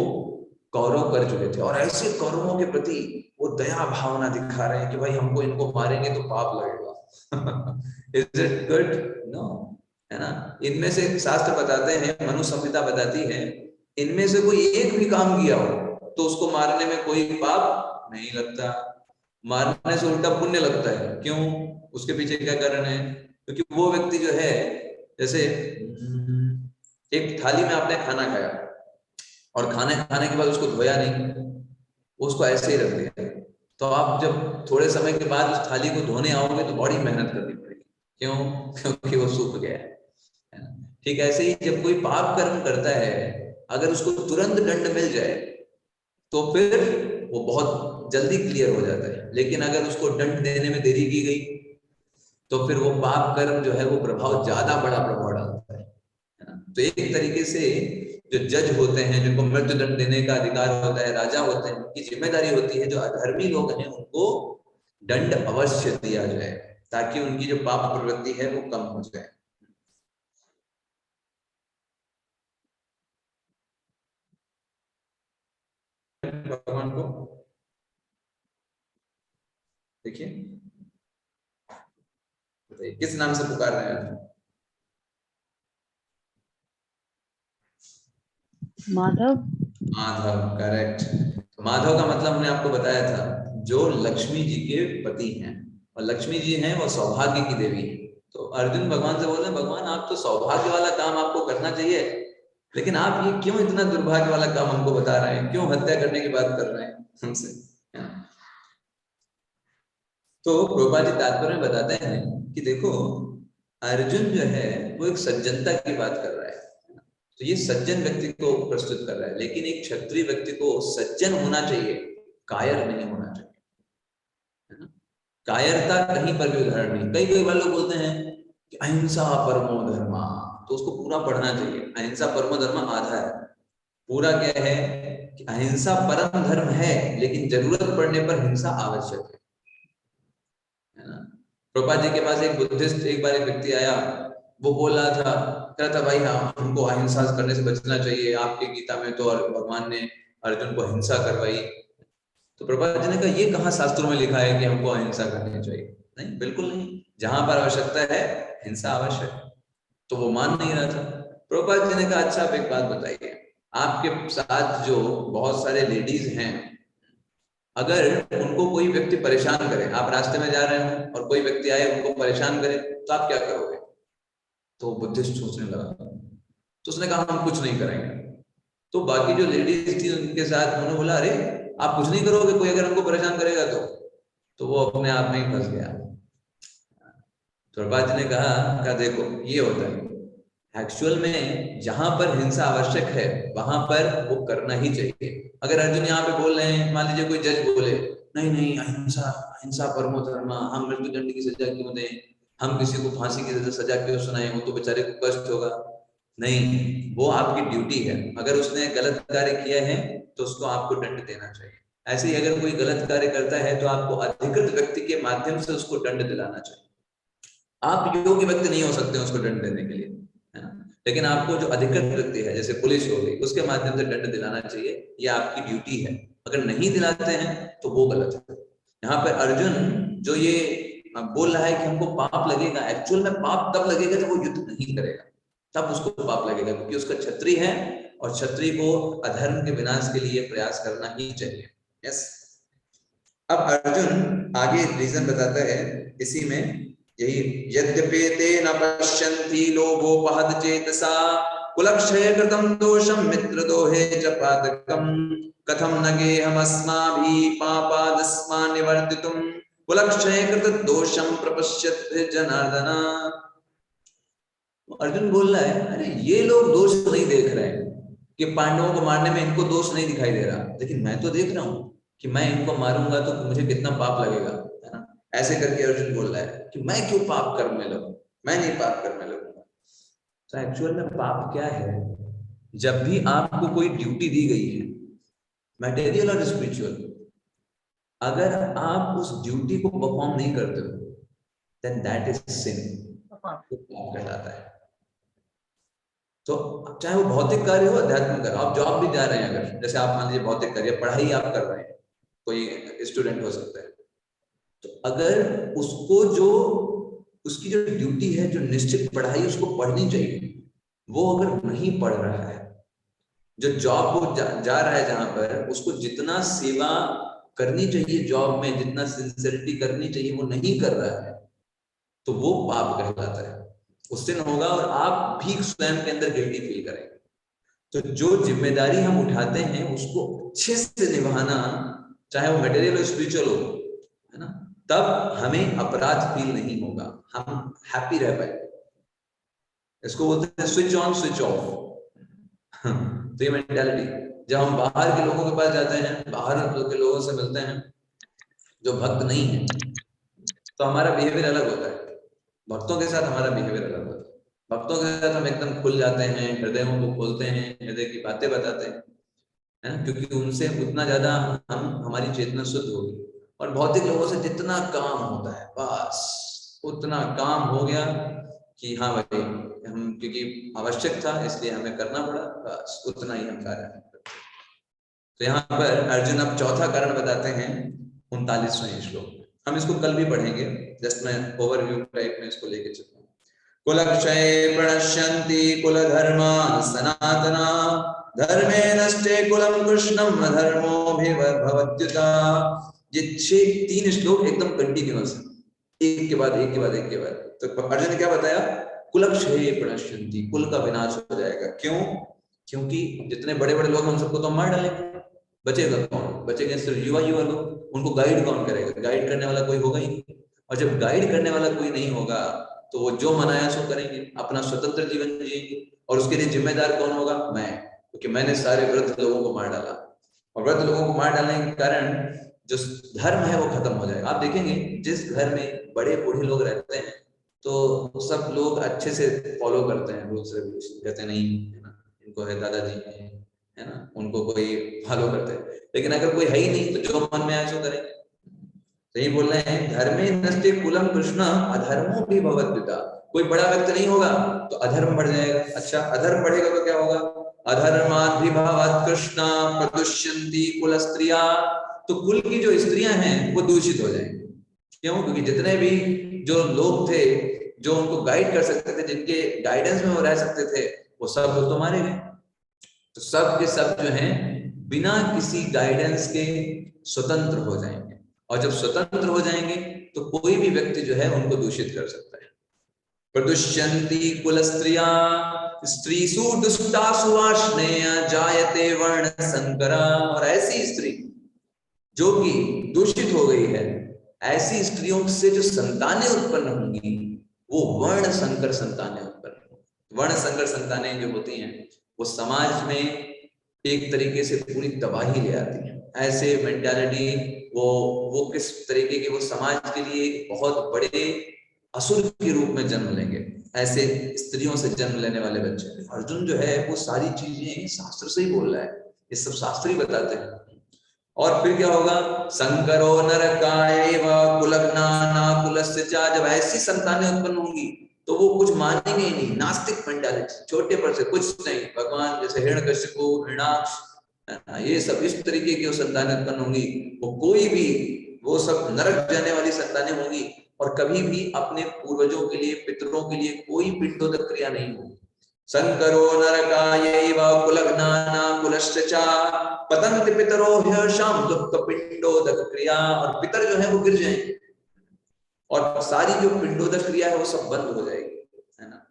कौरव कर चुके थे, और ऐसे कौरवों के प्रति वो दया भावना दिखा रहे हैं कि भाई हमको इनको मारेंगे तो पाप लगेगा। Is it good? नो, है ना। इनमें से शास्त्र बताते हैं, मनु संहिता बताती है, इनमें से कोई एक भी काम किया हो तो उसको मारने में कोई पाप नहीं लगता, मारने से उल्टा पुण्य लगता है। क्यों? उसके पीछे क्या कारण है? क्योंकि वो व्यक्ति जो है, जैसे एक थाली में आपने खाना खाया और खाने खाने के बाद उसको धोया नहीं, उसको ऐसे ही रख दिया, तो आप जब थोड़े समय के बाद उस थाली को धोने आओगे तो बड़ी मेहनत करनी पड़ेगी। क्यों? क्योंकि वो सूख गया है ना। ठीक ऐसे ही जब कोई पाप कर्म करता है, अगर उसको तुरंत दंड मिल जाए तो फिर वो बहुत जल्दी क्लियर हो जाता है, लेकिन अगर उसको दंड देने में देरी की गई तो फिर वो पाप कर्म जो है वो प्रभाव ज्यादा बड़ा प्रभाव डालता है ना। तो एक तरीके से जो जज होते हैं, जिनको मृत्युदंड देने का अधिकार होता है, राजा होते हैं, उनकी जिम्मेदारी होती है जो अधर्मी लोग हैं उनको दंड अवश्य दिया जाए, ताकि उनकी जो पाप प्रवृत्ति है वो कम हो जाए। भगवान को देखिए, किस नाम से पुकार रहे हैं? माधव। माधव, करेक्ट। तो माधव का मतलब हमने आपको बताया था, जो लक्ष्मी जी के पति हैं, और लक्ष्मी जी हैं वो सौभाग्य की देवी है। तो अर्जुन भगवान से बोल रहे हैं, भगवान आप तो सौभाग्य वाला काम आपको करना चाहिए, लेकिन आप ये क्यों इतना दुर्भाग्य वाला काम हमको बता रहे हैं, क्यों हत्या करने की बात कर रहे हैं हमसे? तो प्रभुपाद जी तात्पर्य में बताते हैं कि देखो अर्जुन जो है वो एक सज्जनता की बात कर रहा है, तो ये सज्जन व्यक्ति को प्रस्तुत कर रहा है, लेकिन एक क्षत्रिय व्यक्ति को सज्जन होना चाहिए, कायर नहीं होना चाहिए, है ना। कायरता कहीं पर भी उदाहरण नहीं। कई कई बार लोग बोलते हैं कि अहिंसा परमो धर्मा, तो उसको पूरा पढ़ना चाहिए। अहिंसा परमो धर्म आधा है, पूरा क्या है कि अहिंसा परम धर्म है, लेकिन जरूरत पड़ने पर हिंसा आवश्यक है ना। प्रभुपाद जी के पास एक बुद्धिस्ट एक बार एक व्यक्ति आया, वो बोल रहा था, कह रहा था भाई हाँ हमको अहिंसा करने से बचना चाहिए, आपके गीता में तो भगवान ने अर्जुन को हिंसा करवाई। तो प्रभुपाद जी ने कहा ये कहाँ शास्त्रों में लिखा है कि हमको अहिंसा करनी चाहिए? नहीं, बिल्कुल नहीं, जहां पर आवश्यकता है हिंसा आवश्यक है। तो वो मान नहीं रहा था। प्रभुपाद जी ने कहा अच्छा आप एक बात बताइए, आपके साथ जो बहुत सारे लेडीज हैं, अगर उनको कोई व्यक्ति परेशान करे, आप रास्ते में जा रहे हो और कोई व्यक्ति आए उनको परेशान करे, तो आप क्या करोगे? तो बुद्धिस्ट सोचने लगा, तो उसने कहा हम कुछ नहीं करेंगे। तो बाकी जो लेडीज थी उनके साथ उन्होंने बोला अरे आप कुछ नहीं करोगे, कोई अगर हमको परेशान करेगा तो वो अपने आप में ही फंस गया। तो प्रभुपाद जी ने कहा देखो ये होता है, एक्चुअल में जहां पर हिंसा आवश्यक है वहां पर वो करना ही चाहिए। अगर अर्जुन यहाँ पे बोल रहे हैं, मान लीजिए कोई जज बोले नहीं नहीं अहिंसा, अहिंसा परमो धर्म, हम मृत्युदंड की सजा क्यों दें, हम किसी को फांसी की सजा क्यों सुनाएं, वो तो बेचारे को कष्ट होगा। नहीं, वो आपकी ड्यूटी है, अगर उसने गलत कार्य किया है तो उसको आपको दंड देना चाहिए। ऐसे ही अगर कोई गलत कार्य करता है तो आपको अधिकृत व्यक्ति के माध्यम से उसको दंड दिलाना चाहिए। आप योग्य व्यक्ति नहीं हो सकते उसको दंड देने के लिए, है ना, लेकिन आपको जो अधिकृत व्यक्ति है जैसे पुलिस हो गई उसके माध्यम से दंड दिलाना चाहिए, ये आपकी ड्यूटी है। अगर नहीं दिलाते हैं तो वो गलत है। यहाँ पर अर्जुन जो ये बोल रहा है कि हमको पाप लगेगा, एक्चुअल में पाप तब लगेगा जब वो युद्ध नहीं करेगा, तब उसको पाप लगेगा, क्योंकि उसका क्षत्रिय है और क्षत्रिय को अधर्म के विनाश के लिए प्रयास करना ही चाहिए। यस। अब अर्जुन आगे रीजन बताता है इसी में, यही यद्यपि ते न पश्यन्ति लोभोपहत चेतसा कुलक्षय कृतं दोषं मित्रदोहे च पातकम् कथं न गेहमस्माभिः पापादस्मान् निवर्तितुं कुलक्षय कृत दोषं प्रपश्यत् जनार्दन। अर्जुन बोल रहा है अरे ये लोग दोष नहीं देख रहे हैं कि पांडवों को मारने में इनको दोष नहीं दिखाई दे रहा, लेकिन मैं तो देख रहा हूं कि मैं इनको मारूंगा तो मुझे कितना पाप लगेगा, है ना। ऐसे करके अर्जुन बोल रहा है कि मैं क्यों पाप कर्म में लगूं, मैं नहीं पाप कर्म में लगूंगा। तो एक्चुअल में पाप क्या है? जब भी आपको कोई ड्यूटी दी गई है, मटेरियल और स्पिरिचुअल, अगर आप उस ड्यूटी को परफॉर्म नहीं करते हो देन दैट इज सिन, पाप कहलाता है। तो चाहे वो भौतिक कार्य हो अध्यात्मिक कार्य, आप जॉब भी जा रहे हैं, अगर जैसे आप मान लीजिए भौतिक कार्य पढ़ाई आप कर रहे हैं, कोई स्टूडेंट हो सकता है, तो अगर उसको जो उसकी जो ड्यूटी है, जो निश्चित पढ़ाई उसको पढ़नी चाहिए, वो अगर नहीं पढ़ रहा है, जो जॉब वो जा रहा है जहां पर उसको जितना सेवा करनी चाहिए जॉब में, जितना सिंसियरिटी करनी चाहिए वो नहीं कर रहा है, तो वो पाप कहलाता है, उससे न होगा और आप भी स्वयं के अंदर गिल्टी फील करेंगे। तो जो जिम्मेदारी हम उठाते हैं उसको अच्छे से निभाना, चाहे वो मटेरियल हो स्पिरिचुअल हो, है ना, तब हमें अपराध फील नहीं होगा, हम हैप्पी रह पाएंगे। इसको बोलते हैं स्विच ऑन स्विच ऑफ। तो ये मेंटालिटी, जब हम बाहर के लोगों के पास जाते हैं, बाहर के लोगों से मिलते हैं जो भक्त नहीं है, तो हमारा बिहेवियर अलग होता है, भक्तों के साथ हमारा बिहेवियर अलग होता है। भक्तों के साथ हम एकदम खुल जाते हैं, हृदयों को खोलते हैं, हृदय की बातें बताते हैं, है ना, क्योंकि उनसे उतना ज्यादा हम हमारी चेतना शुद्ध होगी। और भौतिक लोगों से जितना काम होता है बस उतना काम हो गया कि हाँ भाई हम, क्योंकि आवश्यक था इसलिए हमें करना पड़ा, बस उतना ही हम कार्य करते। तो यहाँ पर अर्जुन अब चौथा कारण बताते हैं 39वें श्लोक में, हम इसको कल भी पढ़ेंगे, जस्ट मैं ओवरव्यू टाइप में इसको लेके चलता हूँ। कुलक्षये प्रणश्यन्ति कुलधर्मान् सनातना धर्मे नष्टे कुलम कृष्णम अधर्मोऽभिभवत्युता। ये 3 श्लोक एकदम कंटिन्यूअस है, एक के बाद एक के बाद एक के बाद। तो अर्जुन ने क्या बताया? कुलक्षये प्रणश्यन्ति, कुल का विनाश हो जाएगा। क्यों? क्योंकि जितने बड़े बड़े लोग हैं उन सबको तो मार डालेंगे, बचेगा कौन? बचेगा सिर्फ युवा युवा लोग, उनको गाइड कौन करेगा? गाइड करने वाला कोई होगा ही नहीं, और जब गाइड करने वाला कोई नहीं होगा तो वो जो मनाया सो करेंगे, अपना स्वतंत्र जीवन जिएंगे, और उसके लिए जिम्मेदार कौन होगा? मैं, क्योंकि मैंने सारे वृद्ध लोगों को मार डाला, और वृद्ध लोगों को मार डालने के कारण जो धर्म है वो खत्म हो जाएगा। आप देखेंगे जिस घर में बड़े बूढ़े लोग रहते हैं तो सब लोग अच्छे से फॉलो करते हैं रूल्स रेगुलेशन, कहते नहीं है ना, इनको है दादाजी है ना, उनको कोई फॉलो करते हैं। लेकिन अगर कोई है ही नहीं तो जो मन में आए सो करेंगे। तो ये बोल रहे हैं धर्मे नष्टे कुलम कृष्ण अधर्मो भी भवद्भिता। कोई बड़ा व्यक्ति नहीं होगा तो अधर्म बढ़ जाएगा। अच्छा, अधर्म बढ़ेगा तो क्या होगा? अधर्माद्भिभावात् कृष्ण प्रदुष्यन्ति कुल स्त्रिया। तो कुल की जो स्त्रियां हैं वो दूषित हो जाएंगी। क्यों? क्योंकि जितने भी जो लोग थे जो उनको गाइड कर सकते थे, जिनके गाइडेंस में वो रह सकते थे, वो सब लोग तो मारे गए। तो सब के सब जो हैं बिना किसी गाइडेंस के स्वतंत्र हो जाएंगे, और जब स्वतंत्र हो जाएंगे तो कोई भी व्यक्ति जो है उनको दूषित कर सकता है। प्रदुष्यन्ति कुल स्त्रिया स्त्रीसु दुष्टासु वार्ष्णेय जायते वर्ण संकरा। और ऐसी स्त्री जो कि दूषित हो गई है, ऐसी स्त्रियों से जो संतानें उत्पन्न होंगी वो वर्ण संकर संतानें उत्पन्न होंगी। वर्ण संकर संतानें जो होती हैं वो समाज में एक तरीके से पूरी तबाही ले आती है। ऐसे मेंटालिटी वो किस तरीके के वो समाज के लिए बहुत बड़े असुर के रूप में जन्म लेंगे, ऐसे स्त्रियों से जन्म लेने वाले बच्चे। अर्जुन जो है वो सारी चीजें शास्त्र से ही बोल रहा है, ये सब शास्त्र ही बताते हैं। और फिर क्या होगा? संकरो नरकायैव कुलग्नाना कुलस्य च। जब ऐसी संतानें उत्पन्न होंगी तो वो कुछ मानेंगे ही नहीं, नास्तिक मेंटालिटी, छोटे पर से कुछ नहीं, भगवान जैसे हिरण्यकशिपु, हिरण्याक्ष, ये सब इस तरीके की संतानें उत्पन्न होंगी। वो कोई भी वो सब नरक जाने वाली संतानें होंगी, और कभी भी अपने पूर्वजों के लिए, पितरों के लिए कोई पिंडोदक क्रिया नहीं होगी। संकरो नरकायैव कुलग्नाना कुलस्य च पतन्ति पितरो ह्यर्षाम दुःख पिंडोदक क्रिया। और पितर जो है वो गिर जाएंगे और सारी जो पिंडोदक क्रिया है वो सब बंद हो जाएगी, है ना।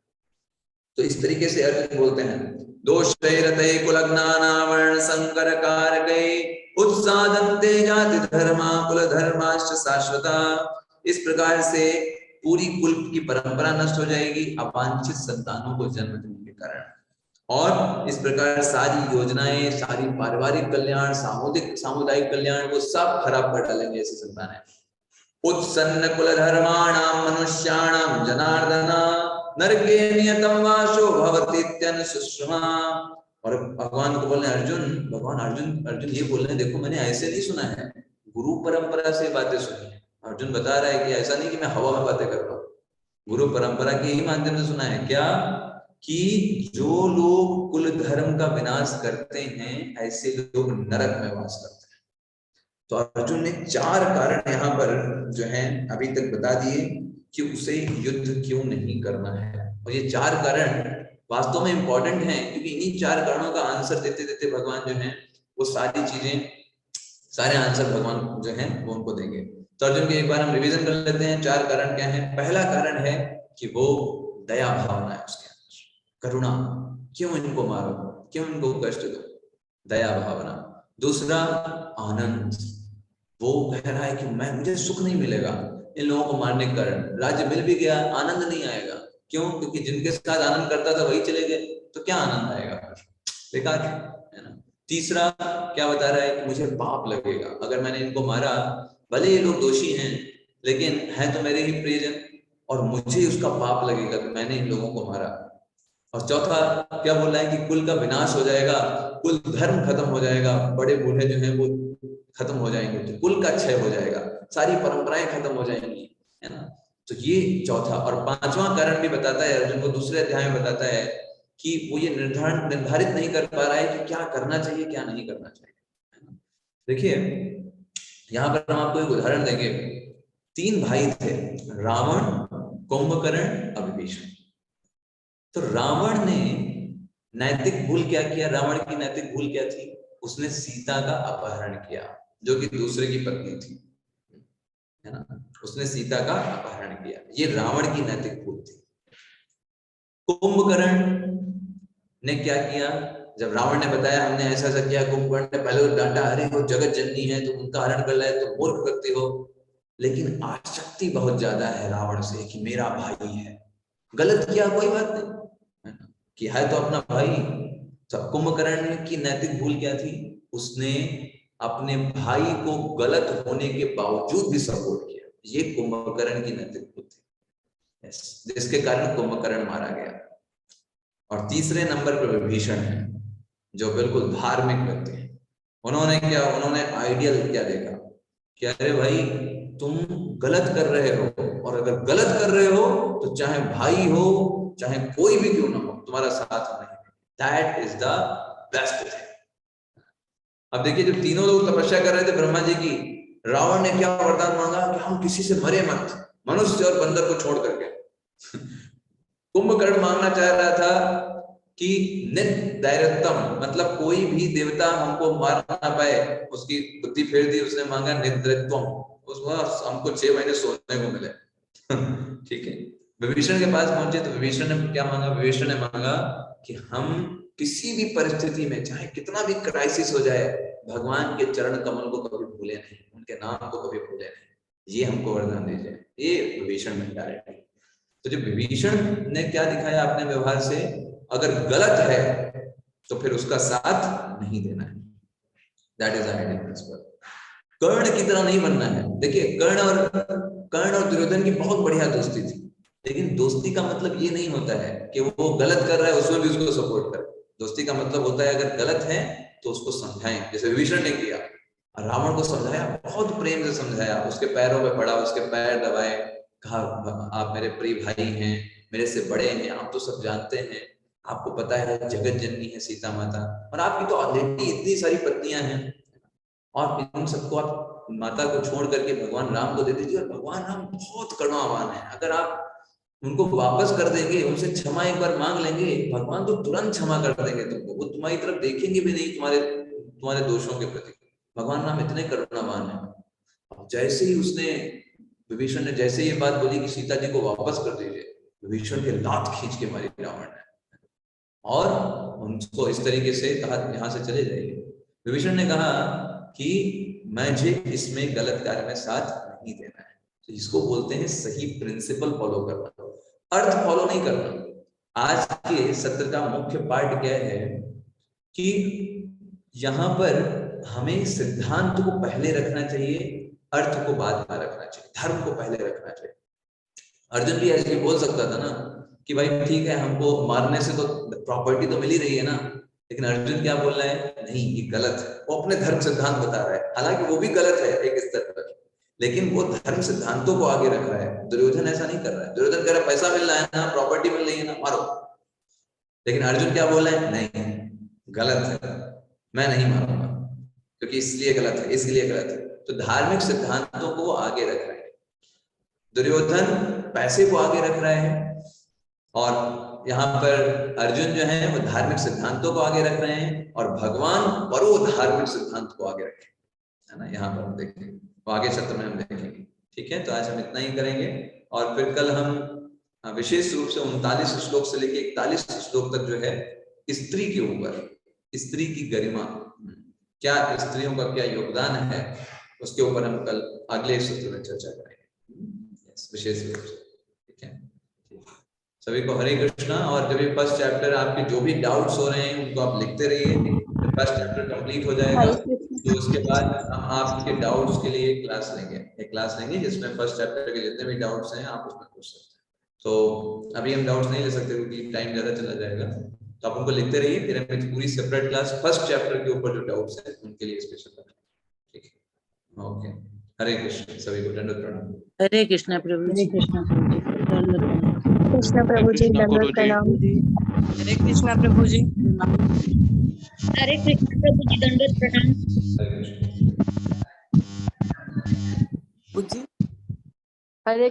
तो इस तरीके से अर्जुन बोलते हैं दोषैरते कुलग्नाना वर्ण संकर कारकै उत्सादन्ते जाति धर्मा कुल धर्माश्च शाश्वता। इस प्रकार से पूरी कुल की परंपरा नष्ट हो जाएगी अवांछित संतानों को जन्म देने के कारण, और इस प्रकार सारी योजनाएं, सारी पारिवारिक कल्याण, सामुदायिक कल्याण वो सब खराब कर डालेंगे ऐसी संतानें। उत्सन्न कुल धर्माणाम मनुष्याणाम जनार्दन नरके नियतम वासो भवतीत्यन सुषमा। और भगवान को बोल रहे अर्जुन, भगवान अर्जुन ये बोल रहे हैं देखो मैंने ऐसे नहीं सुना है, गुरु परंपरा से बातें सुनी है। अर्जुन बता रहा है कि ऐसा नहीं कि मैं हवा में बातें कर रहा हूँ, गुरु परंपरा के ही माध्यम से सुना है। क्या? कि जो लोग कुल धर्म का विनाश करते हैं ऐसे लोग नरक में वास करते हैं। तो अर्जुन ने 4 कारण यहाँ पर जो है अभी तक बता दिए कि उसे युद्ध क्यों नहीं करना है। और ये 4 कारण वास्तव में इंपॉर्टेंट हैं, क्योंकि इन्हीं 4 कारणों का आंसर देते देते भगवान जो है वो सारी चीजें, सारे आंसर भगवान जो है वो उनको देंगे। तो अर्जुन के एक बार हम रिवीजन कर लेते हैं 4 कारण क्या है। पहला कारण है कि वो दया भावना है उसके अंदर, करुणा, क्यों इनको मारो, क्यों इनको कष्ट दो, दया भावना। दूसरा आनंद, वो कह रहा है कि मुझे सुख नहीं मिलेगा इन लोगों को मारने के कारण, राज्य मिल भी गया आनंद नहीं आएगा। क्यों? क्योंकि जिनके साथ आनंद करता था वही चले गए, तो क्या आनंद आएगा, बेकार है ना। तीसरा क्या बता रहा है कि मुझे पाप लगेगा अगर मैंने इनको मारा, भले ये लोग दोषी हैं लेकिन है तो मेरे ही प्रियजन, और मुझे उसका पाप लगेगा कि मैंने इन लोगों को मारा। और चौथा क्या बोल रहा है कि कुल का विनाश हो जाएगा, कुल धर्म खत्म हो जाएगा, बड़े बूढ़े जो है वो खत्म हो जाएंगे, तो कुल का क्षय हो जाएगा, सारी परंपराएं खत्म हो जाएंगी, है ना। तो ये चौथा। और 5वां कारण भी बताता है अर्जुन को, दूसरे अध्याय में बताता है कि वो ये निर्धारित नहीं कर पा रहा है कि क्या करना चाहिए क्या नहीं करना चाहिए। देखिए यहाँ पर हम आपको एक उदाहरण देंगे। 3 भाई थे, रावण, कुंभकर्ण और विभीषण। तो रावण ने नैतिक भूल क्या किया? रावण की नैतिक भूल क्या थी? उसने सीता का अपहरण किया, जो कि दूसरे की पत्नी थी, है ना। उसने सीता का अपहरण किया, ये रावण की नैतिक भूल थी। कुंभकर्ण ने क्या किया? जब रावण ने बताया हमने ऐसा ऐसा किया, कुंभकर्ण ने पहले तो डांटा, अरे वो जगत जननी है तुम उनका हरण कर लाए तो मूर्ख व्यक्ति हो। लेकिन आसक्ति बहुत ज्यादा है रावण से कि मेरा भाई है, गलत किया कोई बात नहीं, कि है तो अपना भाई। तो कुंभकर्ण की नैतिक भूल क्या थी? उसने अपने भाई को गलत होने के बावजूद भी सपोर्ट किया, ये कुंभकर्ण की नैतिक भूल थी, जिसके कारण कुंभकर्ण मारा गया। और तीसरे नंबर पर विभीषण है, जो बिल्कुल धार्मिक व्यक्ति है। उन्होंने क्या, उन्होंने आइडियल क्या देखा कि अरे भाई तुम गलत कर रहे हो, और अगर गलत कर रहे हो तो चाहे भाई हो चाहे कोई भी क्यों ना हो, तुम्हारा साथ नहीं। That is the best thing. अब देखिए, जब तीनों लोग तपस्या कर रहे थे ब्रह्मा जी की, रावण ने क्या वरदान मांगा कि हम किसी से मरे मत, मनुष्य और बंदर को छोड़ करके। कुंभकर्ण मांगना चाह रहा था कि नित दैरत्तम, मतलब कोई भी देवता हमको मार ना पाए, उसकी बुद्धि फेर दी, उसने मांगा निद्रत्वम, उसमें हमको 6 महीने सोने को मिले। ठीक है, विभीषण के पास पहुंचे तो विभीषण ने क्या मांगा? विभीषण ने मांगा कि हम किसी भी परिस्थिति में, चाहे कितना भी क्राइसिस हो जाए, भगवान के चरण कमल को कभी भूले नहीं, उनके नाम को कभी भूले नहीं, ये हमको वरदान दीजिए। ये विभीषण में डायरेक्ट। तो जो विभीषण ने क्या दिखाया अपने व्यवहार से, अगर गलत है तो फिर उसका साथ नहीं देना है। That is ideal principle. Karna की तरह नहीं बनना है। देखिए, कर्ण और दुर्योधन की बहुत बढ़िया दोस्ती थी, लेकिन दोस्ती का मतलब ये नहीं होता है कि वो गलत कर रहा है उसमें भी उसको सपोर्ट करे। दोस्ती का मतलब होता है अगर गलत है तो उसको समझाएं, जैसे विभीषण ने किया, रावण को समझाया, बहुत प्रेम से समझाया, उसके पैरों में पड़ा, उसके पैर दबाए, कहा आप मेरे प्रिय भाई हैं, मेरे से बड़े हैं, आप तो सब जानते हैं, आपको पता है जगत जननी है सीता माता, और आपकी तो ऑलरेडी इतनी सारी पत्नियां हैं, और इन सबको आप माता को छोड़ करके भगवान राम को दे दीजिए। और भगवान राम बहुत करुणावान है, अगर आप उनको वापस कर देंगे, उनसे क्षमा एक बार मांग लेंगे, भगवान तो तुरंत क्षमा कर देंगे तुमको, वो तुम्हारी तरफ देखेंगे भी नहीं तुम्हारे दोषों के प्रति। भगवान राम इतने करुणावान है। जैसे ही उसने, विभीषण ने जैसे ये बात बोली कि सीता जी को वापस कर दीजिए, विभीषण के लात खींच के मारी रावण ने, और उनको इस तरीके से कहा यहाँ से चले जाइए। विभीषण ने कहा कि मुझे इसमें गलत कार्य में साथ नहीं देना है। तो इसको बोलते हैं सही प्रिंसिपल फॉलो करना, अर्थ फॉलो नहीं करना। आज के सत्र का मुख्य पार्ट क्या है कि यहाँ पर हमें सिद्धांत को पहले रखना चाहिए, अर्थ को बाद में रखना चाहिए, धर्म को पहले रखना चाहिए। अर्जुन भी ऐसे बोल सकता था ना कि भाई ठीक है, हमको मारने से तो प्रॉपर्टी तो मिल ही रही है ना, लेकिन अर्जुन क्या बोल रहा है? नहीं, ये गलत है। वो अपने धर्म सिद्धांत बता रहा है, हालांकि वो भी गलत है एक स्तर पर, लेकिन वो धर्म सिद्धांतों को आगे रख रहा है। दुर्योधन ऐसा नहीं कर रहा है। दुर्योधन कह रहा है पैसा मिल रहा है ना, प्रॉपर्टी मिल रही है ना, मारो। लेकिन अर्जुन क्या बोल रहे हैं? नहीं, गलत है, मैं नहीं मारूंगा, क्योंकि इसलिए गलत है, इसलिए गलत है। तो धार्मिक सिद्धांतों को आगे रख रहे हैं। दुर्योधन पैसे को आगे रख रहे हैं, और यहाँ पर अर्जुन जो है वो धार्मिक सिद्धांतों को आगे रख रहे हैं, और भगवान परो धार्मिक सिद्धांत को आगे रखे, है ना। यहाँ पर हम देखेंगे, तो आगे सत्र में हम देखेंगे। ठीक है, तो आज हम इतना ही करेंगे, और फिर कल हम विशेष रूप से 39 श्लोक से लेके 41 श्लोक तक जो है स्त्री के ऊपर, स्त्री की गरिमा, क्या स्त्रियों का क्या योगदान है, उसके ऊपर हम कल अगले सत्र में चर्चा करेंगे विशेष रूप से। ठीक है, सभी को हरे कृष्णा। और जब ये फर्स्ट चैप्टर, आपके जो भी डाउट्स हो रहे हैं उनको आप लिखते रहिए, जब फर्स्ट चैप्टर कंप्लीट हो जाएगा तो उसके बाद हम आपके डाउट्स के लिए क्लास लेंगे, एक क्लास लेंगे जिसमें फर्स्ट चैप्टर के जितने भी डाउट्स हैं आप उसमें पूछ सकते हैं। तो अभी हम डाउट्स नहीं ले सकते क्योंकि टाइम ज्यादा चला जाएगा, तो आप उनको लिखते रहिए, फिर हम पूरी सेपरेट क्लास फर्स्ट चैप्टर के ऊपर जो डाउट्स हैं उनके लिए स्पेशल करेंगे। ठीक है, ओके, हरे कृष्ण, सभी को दंडवत प्रणाम। हरे कृष्णा प्रभु जी, कृष्ण प्रभु जी, दंडवत प्रणाम। हरे कृष्णा प्रभु जी, हरे कृष्ण प्रभु जी, दंडवत प्रणाम। प्रभु जी, हरे